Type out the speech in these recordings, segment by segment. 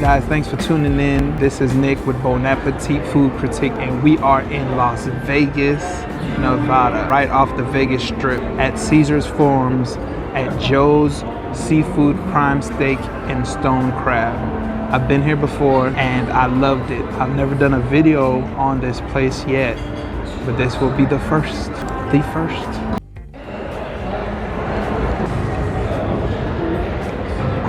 Guys, thanks for tuning in. This is Nick with Bon Appetit Food Critique, and we are in Las Vegas, Nevada, right off the Vegas Strip at Caesar's Farms at Joe's Seafood Prime Steak and Stone Crab. I've been here before and I loved it. I've never done a video on this place yet, but this will be the first.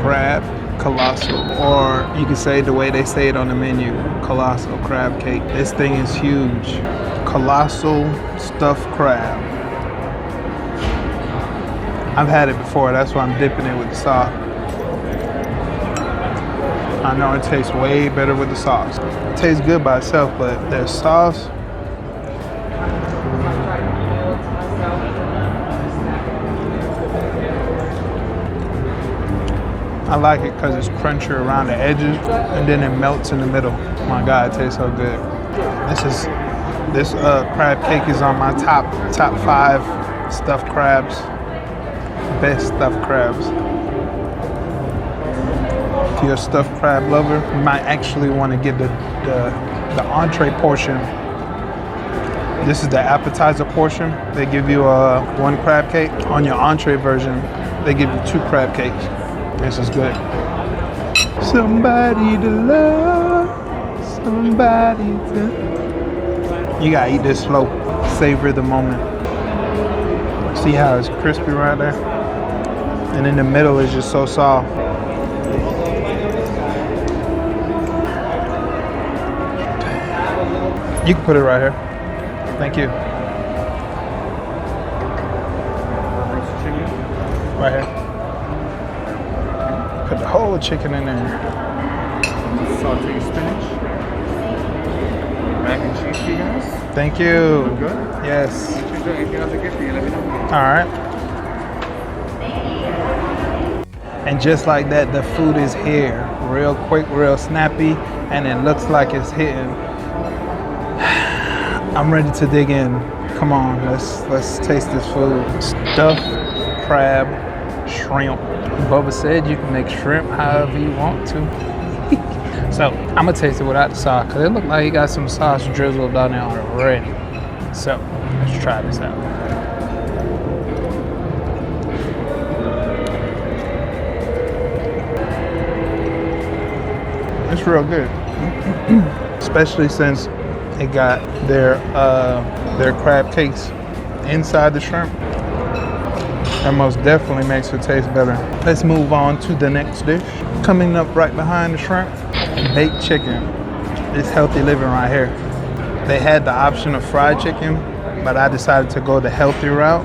Crab Colossal, or you can say the way they say it on the menu, Colossal crab cake. This thing is huge. Colossal stuffed crab. I've had it before, that's why I'm dipping it with the sauce. I know it tastes way better with the sauce. It tastes good by itself, but their sauce, I like it because it's crunchy around the edges and then it melts in the middle. My God, it tastes so good. This crab cake is on my top 5 stuffed crabs. Best stuffed crabs. If you're a stuffed crab lover, you might actually want to get the entree portion. This is the appetizer portion. They give you 1 crab cake. On your entree version, they give you 2 crab cakes. This is good. Somebody to love, somebody to... You gotta eat this slow. Savor the moment. See how it's crispy right there? And in the middle is just so soft. You can put it right here. Thank you. Right here. Put the whole chicken in there. Sauteed spinach. Mac and cheese for you guys. Thank you. Good? Yes. Anything else I get for you, let me know. All right. And just like that, the food is here. Real quick, real snappy, and it looks like it's hitting. I'm ready to dig in. Come on, let's taste this food. Stuffed crab, shrimp. Bubba said you can make shrimp however you want to. So I'm gonna taste it without the sauce because it looked like he got some sauce drizzled down there already. So let's try this out. It's real good, especially since it got their crab cakes inside the shrimp. That most definitely makes it taste better. Let's move on to the next dish. Coming up right behind the shrimp, baked chicken. It's healthy living right here. They had the option of fried chicken, but I decided to go the healthy route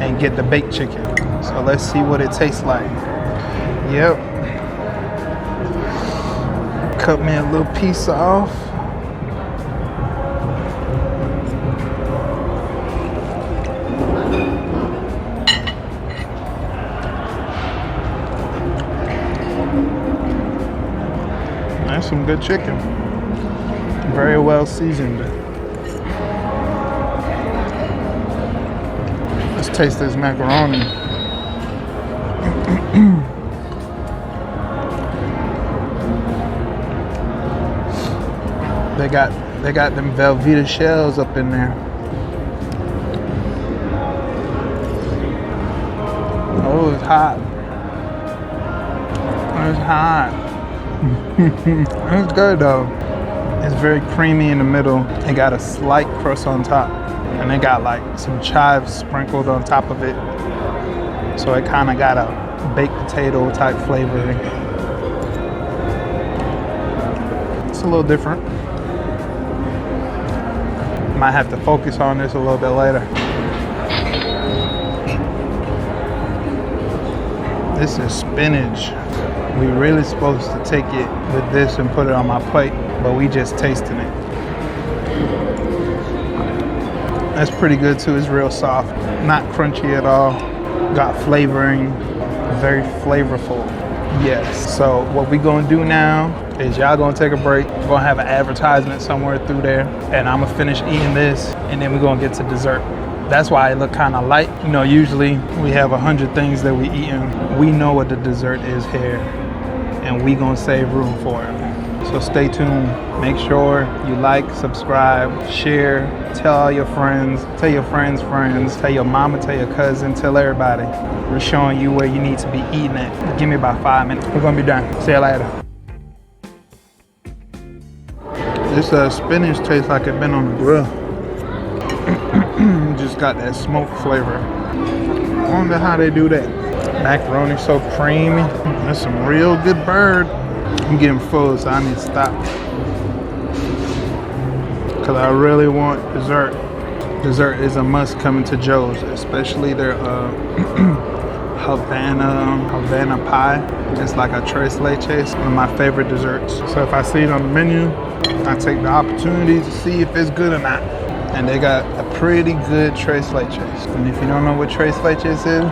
and get the baked chicken. So let's see what it tastes like. Yep. Cut me a little piece off. That's some good chicken. Very well seasoned. Let's taste this macaroni. They got them Velveeta shells up in there. Oh, it's hot. It's hot. It's good though. It's very creamy in the middle. It got a slight crust on top, and it got like some chives sprinkled on top of it. So it kind of got a baked potato type flavoring. It's a little different. Might have to focus on this a little bit later. This is spinach. We really supposed to take it with this and put it on my plate, but we just tasting it. That's pretty good too. It's real soft, not crunchy at all. Got flavoring, very flavorful. Yes. So what we gonna do now is y'all gonna take a break. We're gonna have an advertisement somewhere through there, and I'm gonna finish eating this, and then we're gonna get to dessert. That's why it look kind of light. You know, usually we have 100 things that we eat, and we know what the dessert is here. and we gonna save room for it. So stay tuned. Make sure you like, subscribe, share, tell all your friends, tell your friends' friends, tell your mama, tell your cousin, tell everybody. We're showing you where you need to be eating at. Give me about 5 minutes. We're gonna be done. See you later. This spinach tastes like it's been on the grill. Just got that smoke flavor. I wonder how they do that. Macaroni so creamy. That's some real good bird. I'm getting full, so I need to stop. Cause I really want dessert. Dessert is a must coming to Joe's, especially their Havana pie. It's like a tres leches, one of my favorite desserts. So if I see it on the menu, I take the opportunity to see if it's good or not. And they got a pretty good tres leches. And if you don't know what tres leches is,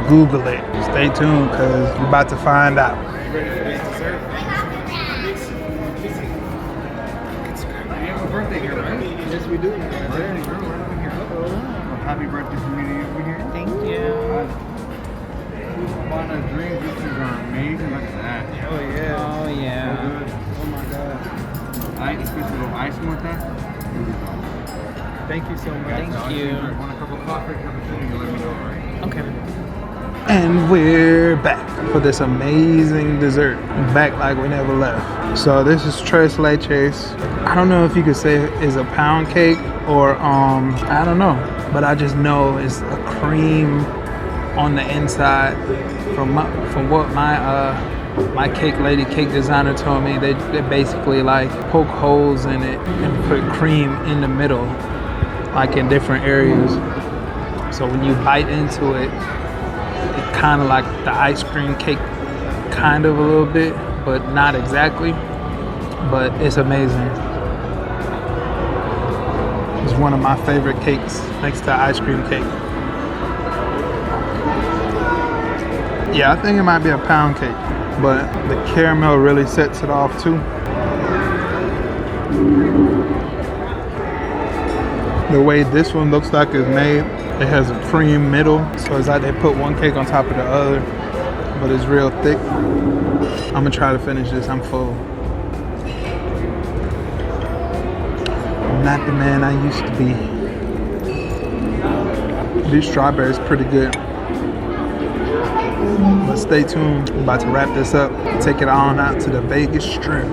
Google it. Stay tuned, cause you're about to find out. Ready for this dessert? We have a birthday here, right? Yes, we do. Birthday girl, right over here. Well, happy birthday from me to you over here. Thank you. Havana dreams, these things are amazing. Look at that. Oh yeah. Oh yeah. So good. Oh my god. I squeeze a little icing with that. Thank you so much. Thank you. Want a cup of coffee, cappuccino, you let me know, alright? Okay. And we're back for this amazing dessert. Back like we never left. So this is tres leches. I don't know if you could say it's a pound cake or I don't know, but I just know it's a cream on the inside. From what my cake lady, cake designer told me, they basically like poke holes in it and put cream in the middle, like in different areas. So when you bite into it, it's kind of like the ice cream cake, kind of a little bit, but not exactly. But it's amazing. It's one of my favorite cakes next to ice cream cake. Yeah, I think it might be a pound cake, but the caramel really sets it off too. The way this one looks like it's made, it has a cream middle, so it's like they put one cake on top of the other, but it's real thick. I'm gonna try to finish this, I'm full. I'm not the man I used to be. These strawberries pretty good. But stay tuned, I'm about to wrap this up, take it on out to the Vegas Strip.